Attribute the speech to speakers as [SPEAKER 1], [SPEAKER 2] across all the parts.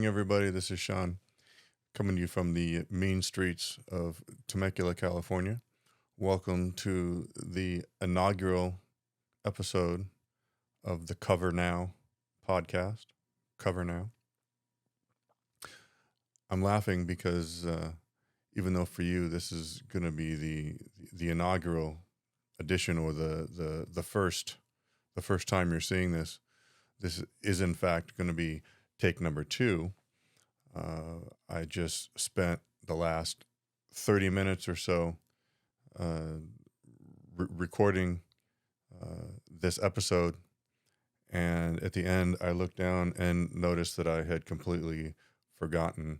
[SPEAKER 1] Everybody, this is Sean coming to you from the mean streets of Temecula, California. Welcome to the inaugural episode of the Cover Now podcast. Cover Now. I'm laughing because even though for you this is going to be the inaugural edition or the first time you're seeing this is in fact going to be take number two. I just spent the last 30 minutes or so recording this episode. And at the end, I looked down and noticed that I had completely forgotten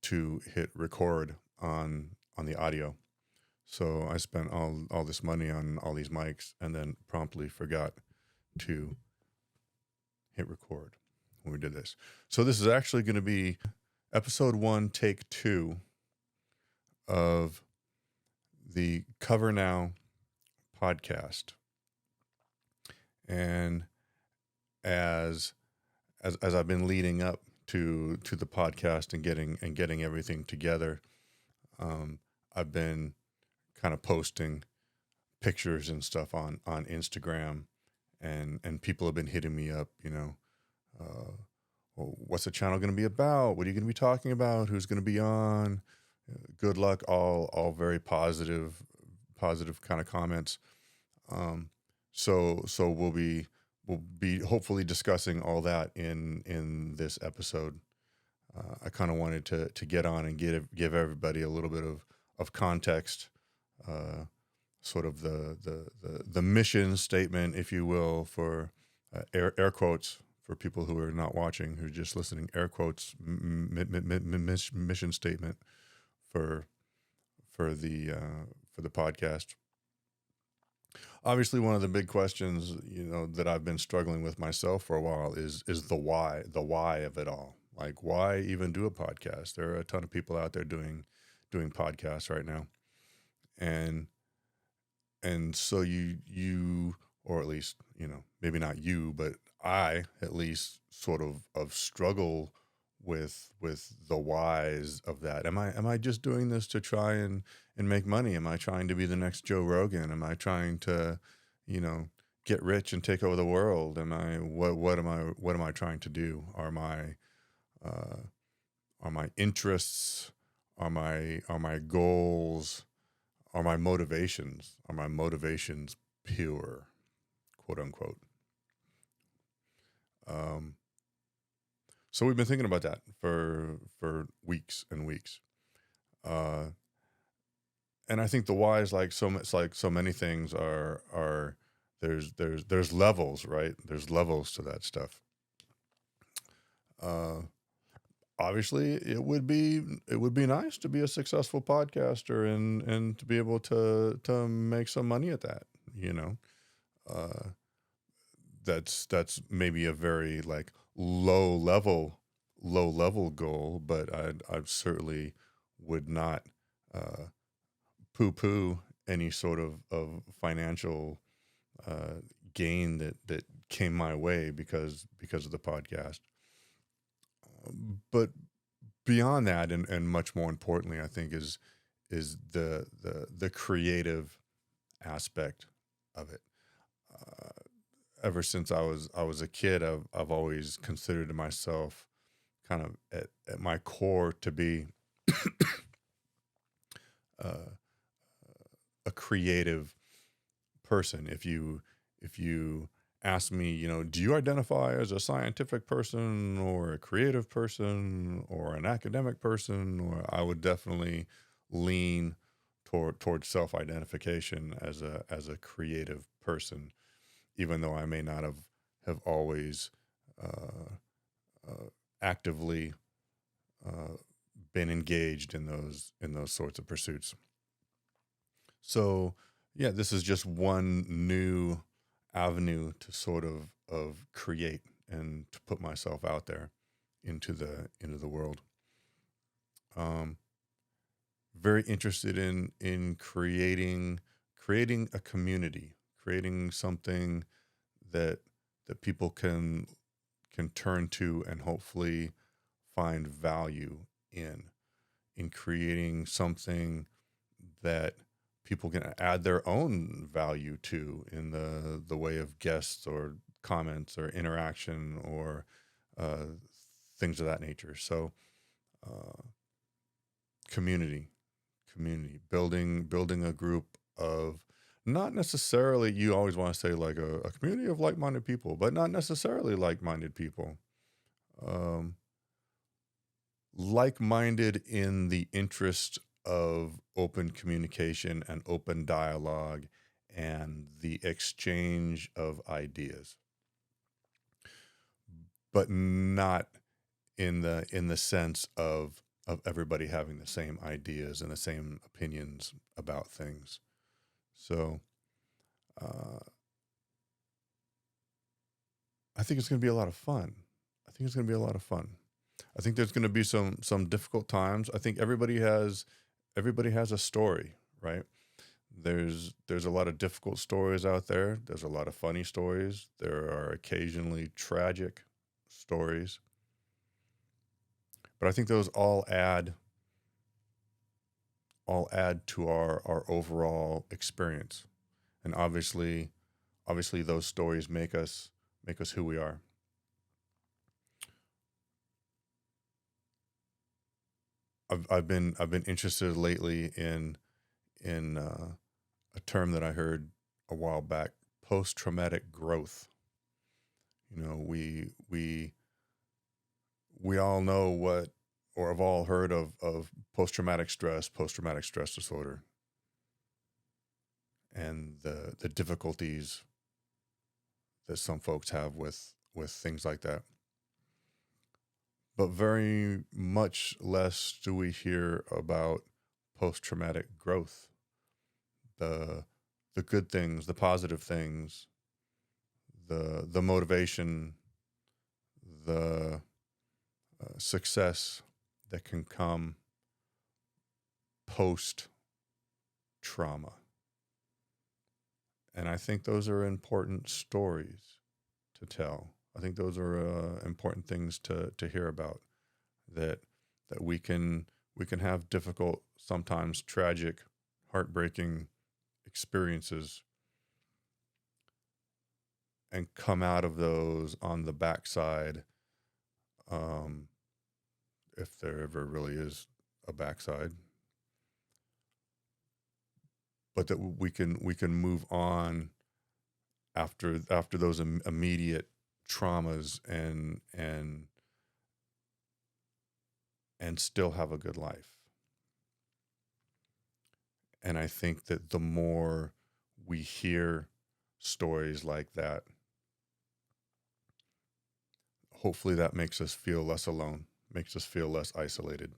[SPEAKER 1] to hit record on the audio. So I spent all this money on all these mics and then promptly forgot to hit record when we did this. So this is actually going to be episode 1, take 2 of the Cover Now podcast. And as I've been leading up to the podcast and getting everything together, I've been kind of posting pictures and stuff on Instagram, and people have been hitting me up, well, what's the channel going to be about? What are you going to be talking about? Who's going to be on? Good luck. All very positive kind of comments. So we'll be hopefully discussing all that in this episode. I kind of wanted to get on and give everybody a little bit of context, sort of the mission statement, if you will, for air quotes for people who are not watching, who are just listening. Air quotes mission statement for the podcast. Obviously, one of the big questions, that I've been struggling with myself for a while is the why of it all. Like, why even do a podcast? There are a ton of people out there doing podcasts right now, and so you or at least maybe not you, but I at least sort of struggle with the whys of that. Am I just doing this to try and make money? Am I trying to be the next Joe Rogan? Am I trying to, get rich and take over the world? What am I trying to do? Are my interests, are my goals, are my motivations pure, quote unquote? So we've been thinking about that for weeks and weeks. And I think the why is like so many things are there's levels, right? There's levels to that stuff. Obviously it would be nice to be a successful podcaster and to be able to make some money at that, that's maybe a very like low level goal, but I certainly would not poo-poo any sort of financial gain that came my way because of the podcast. But beyond that, and much more importantly, I think is the creative aspect of it. Ever since I was a kid, I've always considered myself kind of at my core to be a creative person. If you ask me, do you identify as a scientific person or a creative person or an academic person, or I would definitely lean toward self-identification as a creative person, even though I may not have always actively been engaged in those sorts of pursuits. So yeah, this is just one new avenue to sort of create and to put myself out there into the world. Very interested in creating a community, creating something that people can turn to and hopefully find value in in creating something that people can add their own value to in the way of guests or comments or interaction or uh, things of that nature. So uh, community, building a group of, not necessarily, you always want to say like a community of like-minded people, but not necessarily like-minded people. Um, like-minded in the interest of open communication and open dialogue and the exchange of ideas, but not in the sense of everybody having the same ideas and the same opinions about things. So uh, I think it's going to be a lot of fun. I think it's going to be a lot of fun. I think there's going to be some difficult times. I think everybody has a story, right? There's a lot of difficult stories out there. There's a lot of funny stories. There are occasionally tragic stories. But I think those all add to our overall experience. And obviously those stories make us who we are. I've been interested lately in a term that I heard a while back, post traumatic growth. You know, we all know what, or have all heard of post traumatic stress disorder, and the difficulties that some folks have with things like that. But very much less do we hear about post traumatic growth, the the good things, the positive things, the motivation, the success that can come post trauma. And I think those are important stories to tell. I think those are important things to hear about. That that we can have difficult, sometimes tragic, heartbreaking experiences, and come out of those on the backside, um, if there ever really is a backside. But that we can move on after those immediate traumas and still have a good life. And I think that the more we hear stories like that, hopefully that makes us feel less alone, makes us feel less isolated,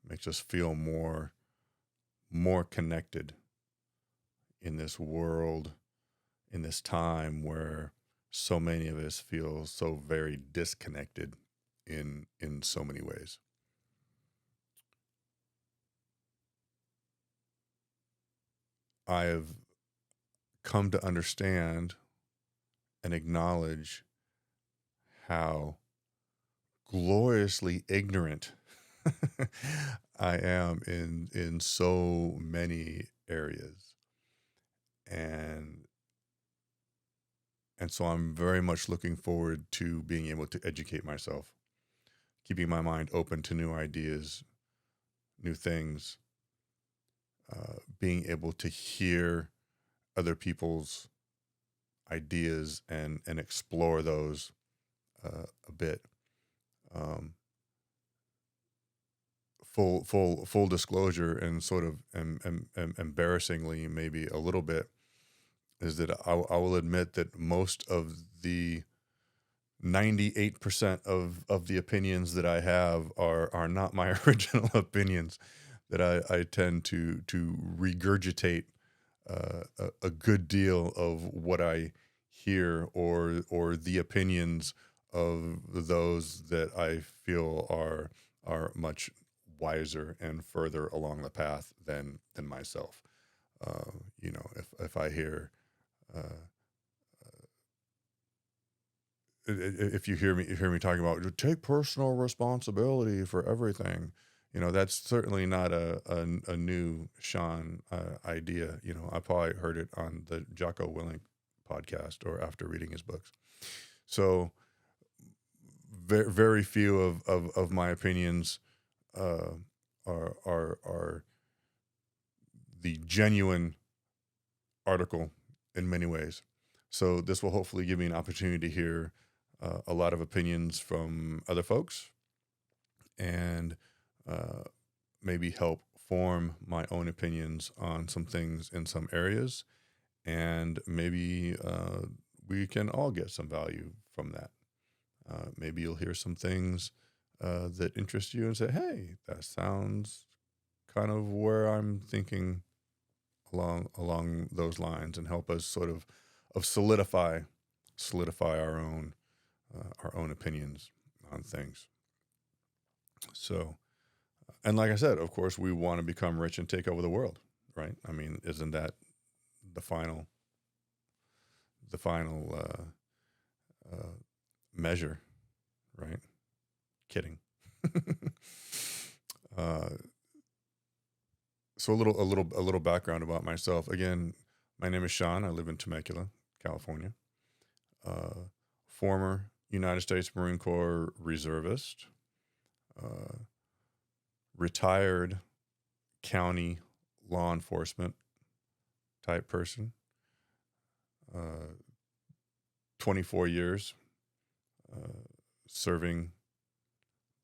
[SPEAKER 1] makes us feel more connected in this world, in this time where so many of us feel so very disconnected in so many ways. I have come to understand and acknowledge how gloriously ignorant I am in so many areas. And so I'm very much looking forward to being able to educate myself, keeping my mind open to new ideas, new things, being able to hear other people's ideas and explore those a bit. Um, full disclosure, and sort of embarrassingly, maybe a little bit, is that I will admit that most of the 98% of the opinions that I have are not my original opinions. That I tend to regurgitate a good deal of what I hear, or the opinions of those that I feel are much wiser and further along the path than myself. If I hear uh, if you hear me talking about take personal responsibility for everything, that's certainly not a new Sean idea. I probably heard it on the Jocko Willink podcast or after reading his books. So very, very few of my opinions uh, are the genuine article in many ways. So this will hopefully give me an opportunity to hear a lot of opinions from other folks and maybe help form my own opinions on some things in some areas. And maybe we can all get some value from that. Maybe you'll hear some things that interest you and say, hey, that sounds kind of where I'm thinking along those lines, and help us sort of solidify our own opinions on things. So, and like I said, of course, we want to become rich and take over the world, right? I mean, isn't that the final measure, right? Kidding. So a little background about myself. Again, my name is Sean. I live in Temecula, California. Former United States Marine Corps reservist, retired county law enforcement type person. 24 years serving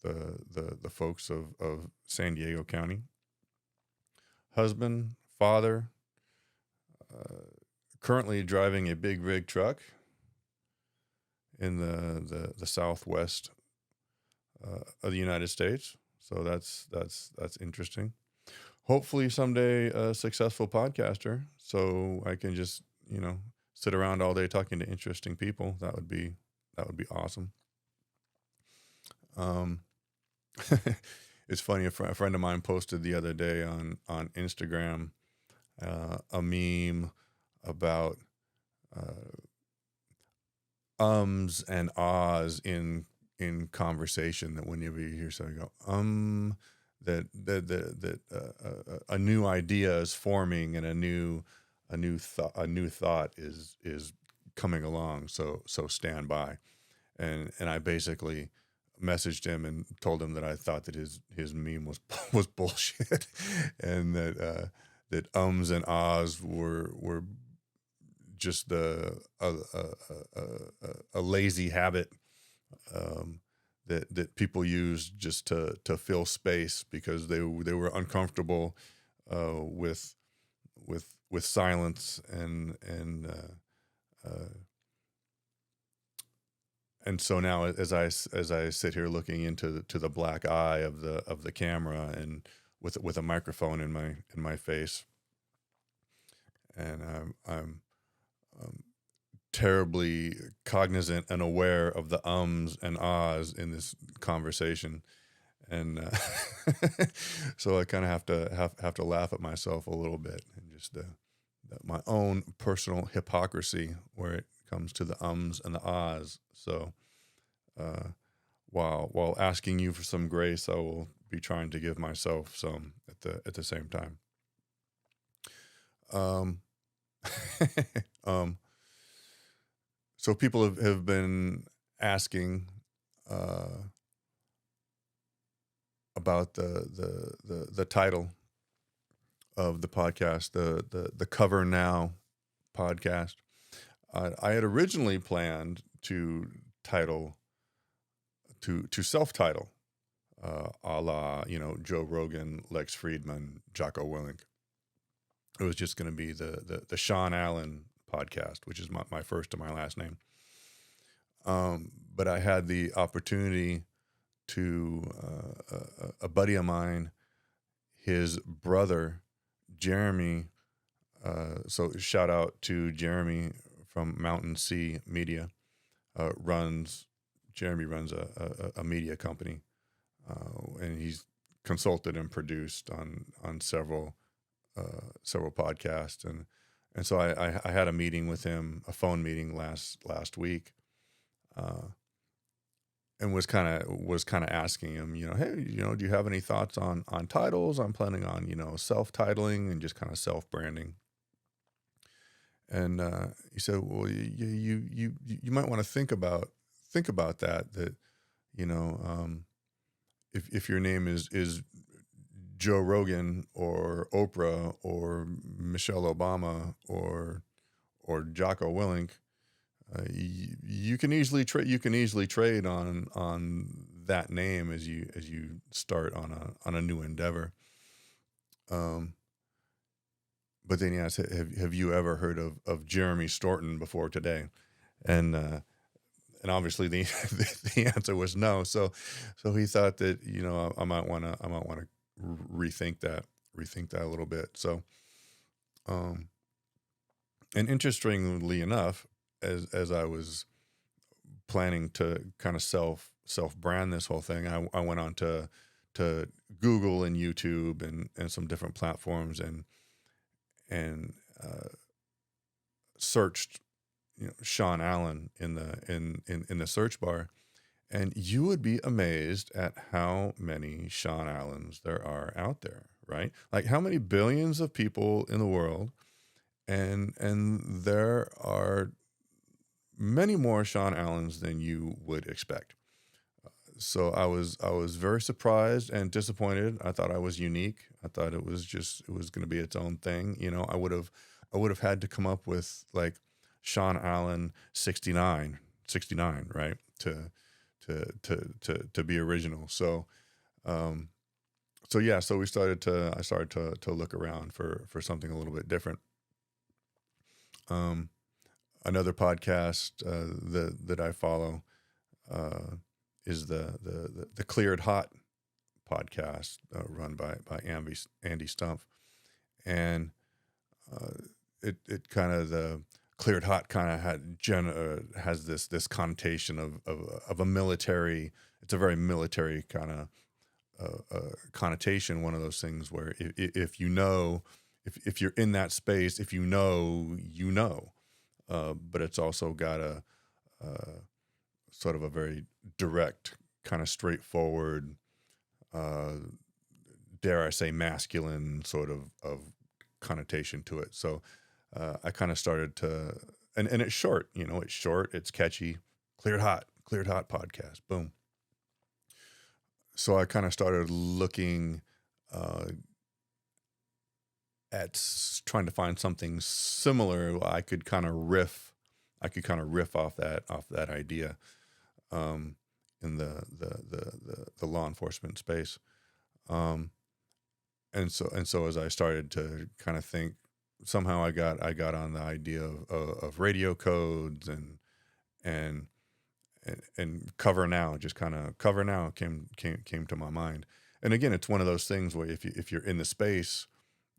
[SPEAKER 1] the folks of San Diego County. Husband, father, currently driving a big rig truck in the southwest of the United States. So that's interesting. Hopefully someday a successful podcaster, so I can just sit around all day talking to interesting people. That would be awesome. It's funny. A friend of mine posted the other day on Instagram a meme about ums and ahs in conversation. That whenever you hear something go that a new idea is forming and a new thought is coming along. So stand by. And I basically messaged him and told him that I thought that his meme was bullshit, and that ums and ahs were just a lazy habit that people use just to fill space because they were uncomfortable with silence and so now as I sit here looking into the black eye of the camera and with a microphone in my face, and I'm terribly cognizant and aware of the ums and ahs in this conversation, and so I kind of have to laugh at myself a little bit and just my own personal hypocrisy where it comes to the ums and the ahs. So while asking you for some grace, I will be trying to give myself some at the same time. So people have been asking about the title of the podcast, the Cover Now podcast. I had originally planned to self-title, a la Joe Rogan, Lex Friedman, Jocko Willink. It was just going to be the Sean Allen podcast, which is my first and my last name. But I had the opportunity to a buddy of mine, his brother, Jeremy. So shout out to Jeremy from Mountain Sea Media. Jeremy runs a media company, and he's consulted and produced on several podcasts, and so I had a meeting with him, a phone meeting last week, uh, and was kind of asking him, hey, do you have any thoughts on titles? I'm planning on self-titling and just kind of self-branding. And he said, well, you might want to think about that you know um, if your name is Joe Rogan or Oprah or Michelle Obama or Jocko Willink, you can easily trade. You can easily trade on that name as you start on a new endeavor. Um, but then he asked, have you ever heard of Jeremy Staunton before today? And and obviously the the answer was no. So he thought that I might want to rethink that a little bit. So um, and interestingly enough, as I was planning to kind of self brand this whole thing, I went on to Google and YouTube and some different platforms and searched Sean Allen in the search bar, and you would be amazed at how many Sean Allens there are out there, right? Like how many billions of people in the world, and there are many more Sean Allens than you would expect. So I was very surprised and disappointed. I thought I was unique. I thought it was going to be its own thing. I would have had to come up with like Sean Allen 69, right? To be original. Um so yeah, so I started to look around for something a little bit different. Um Another podcast that I follow uh is the Cleared Hot podcast, run by Andy Stumpf. And uh, it kind of the Cleared Hot kind of has this connotation of a military. It's a very military kind of connotation. One of those things where if you know, if you're in that space, if but it's also got a sort of a very direct, kind of straightforward, uh, dare I say, masculine sort of connotation to it. So I kind of started to, and it's short, it's short, it's catchy. Cleared Hot podcast, boom. So I kind of started looking uh, at trying to find something similar. I could kind of riff off that idea, um, in the law enforcement space. Um, and so as I started to kind of think, somehow I got on the idea of radio codes and and cover now came to my mind. And again, it's one of those things where if you're in the space,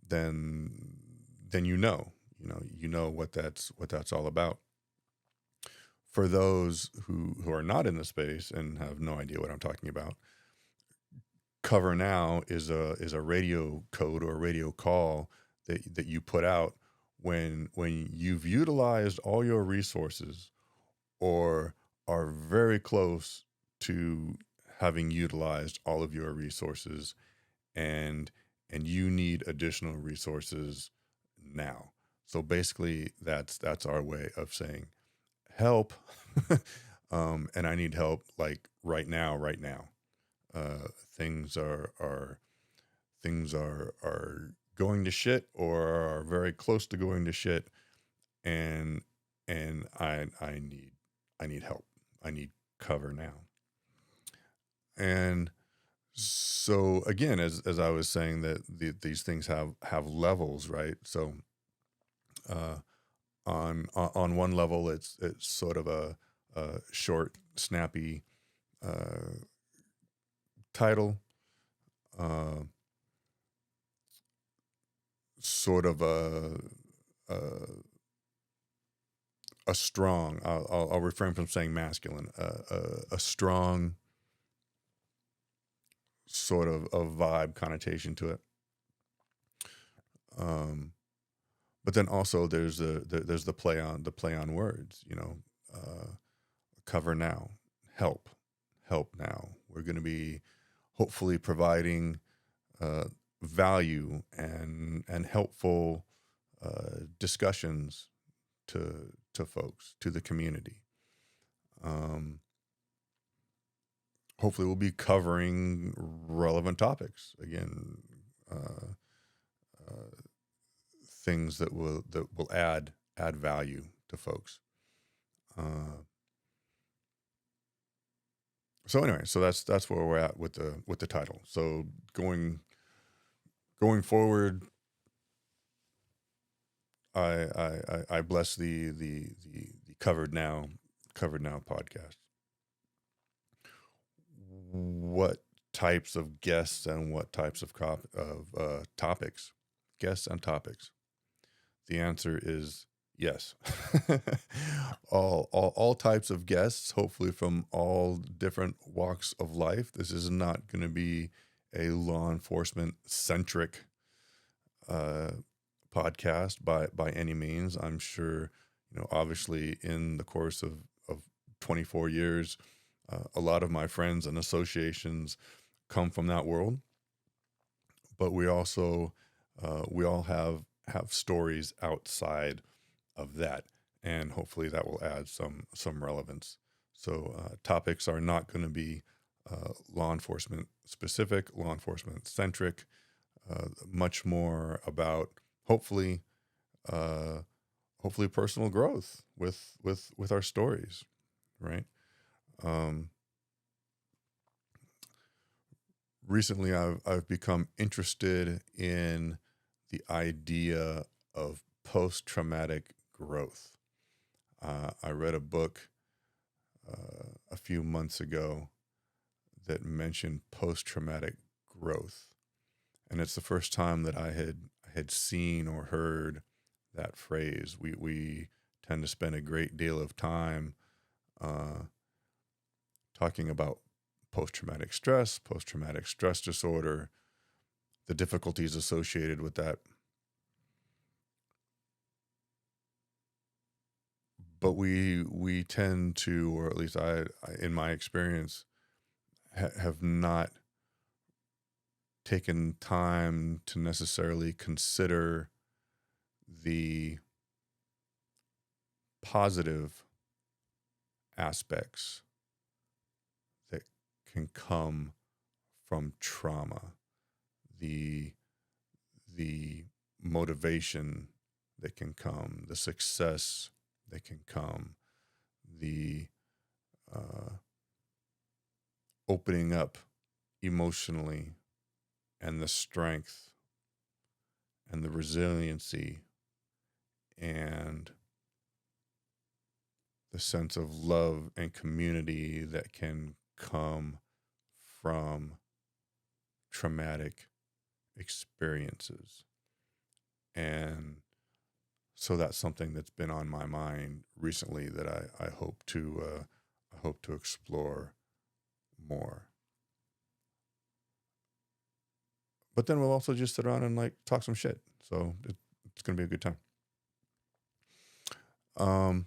[SPEAKER 1] then then what that's all about. For those who are not in the space and have no idea what I'm talking about, cover now is a radio code or a radio call that you put out when you've utilized all your resources or are very close to having utilized all of your resources, and you need additional resources now. So basically that's our way of saying help. And I need help like right now. uh, things are going to shit or are very close to going to shit, and I need help. I need cover now. And so again, as I was saying, that these things have levels, right? So uh, on one level, it's sort of a short, snappy uh, title, uh, sort of a a strong. I'll refrain from saying masculine. A strong sort of a vibe connotation to it. Um, but then also there's the play on words. Uh, cover now, help now. We're going to be hopefully providing uh, value and helpful discussions to folks, to the community. Um, Hopefully, we'll be covering relevant topics again, uh, uh, things that will add value to folks. Uh, so anyway, so that's where we're at with the title. So going forward, I bless the covered now podcast. What types of guests and what types of topics, guests and topics? The answer is yes. All types of guests, hopefully from all different walks of life. This is not going to be a law enforcement centric uh, podcast by any means. I'm sure, obviously in the course of 24 years, a lot of my friends and associations come from that world, but we also we all have stories outside of that, and hopefully that will add some relevance. So topics are not going to be law enforcement specific, law enforcement centric. Much more about hopefully uh, hopefully personal growth with our stories, right? Um, Recently, I've become interested in the idea of post traumatic growth. I read a book a few months ago that mentioned post traumatic growth, and it's the first time that I had seen or heard that phrase. We tend to spend a great deal of time uh, talking about post traumatic stress disorder, the difficulties associated with that. But we tend to, or at least I in my experience, have not taken time to necessarily consider the positive aspects that can come from trauma, the the motivation that can come, the success that can come, the uh, opening up emotionally, and the strength and the resiliency and the sense of love and community that can come from traumatic experiences. And so that's something that's been on my mind recently that I hope to explore more. But then we'll also just sit around and like talk some shit. So it's gonna be a good time. Um,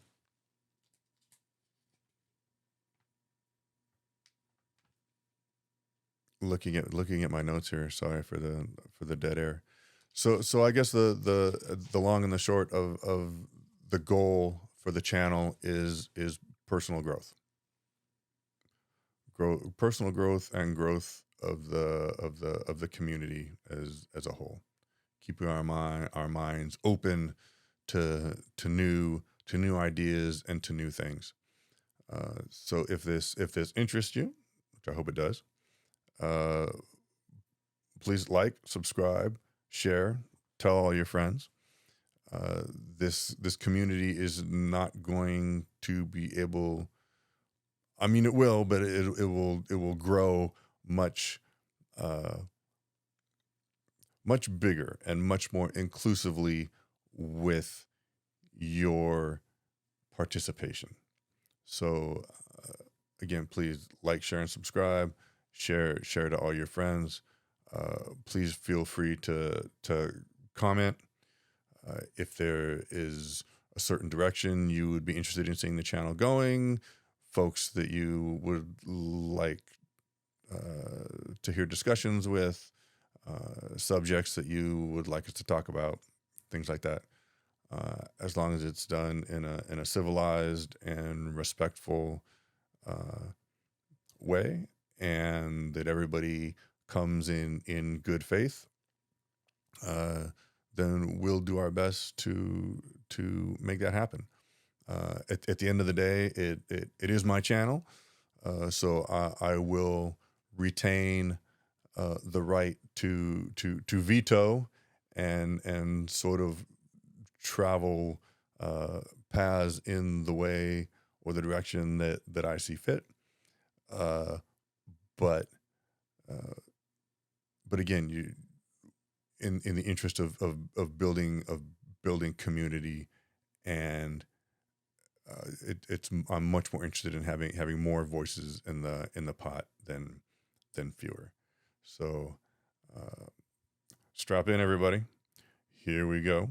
[SPEAKER 1] looking at my notes here. Sorry for the dead air. So I guess the long and the short of the goal for the channel is personal growth, personal growth, and growth of the community as a whole. Keeping our minds open to new ideas and to new things. So if this interests you, which I hope it does, uh, please like, subscribe, share, tell all your friends. Uh, this community is not going to be able. I mean, it will, but it will grow much uh, much bigger and much more inclusively with your participation. So again, please like, share, and subscribe. Share to all your friends. Please feel free to comment if there is a certain direction you would be interested in seeing the channel going. folks that you would like to hear discussions with, subjects that you would like us to talk about, things like that. As long as it's done in a civilized and respectful uh, way, and that everybody comes in good faith, uh, then we'll do our best to make that happen. At the end of the day, it is my channel, so I will retain the right to veto and sort of travel paths in the way or the direction that I see fit. Uh, but uh, but again, you in the interest of building community, and it's I'm much more interested in having more voices in the pot than fewer. So uh, strap in, everybody. Here we go.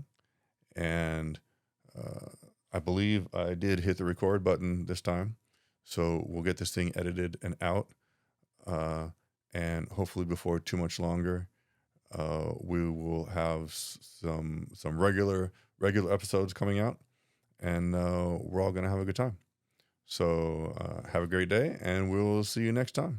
[SPEAKER 1] And uh, I believe I did hit the record button this time. So we'll get this thing edited and out. Uh, and hopefully before too much longer, we will have some regular episodes coming out, and we're all gonna have a good time. So have a great day, and we'll see you next time.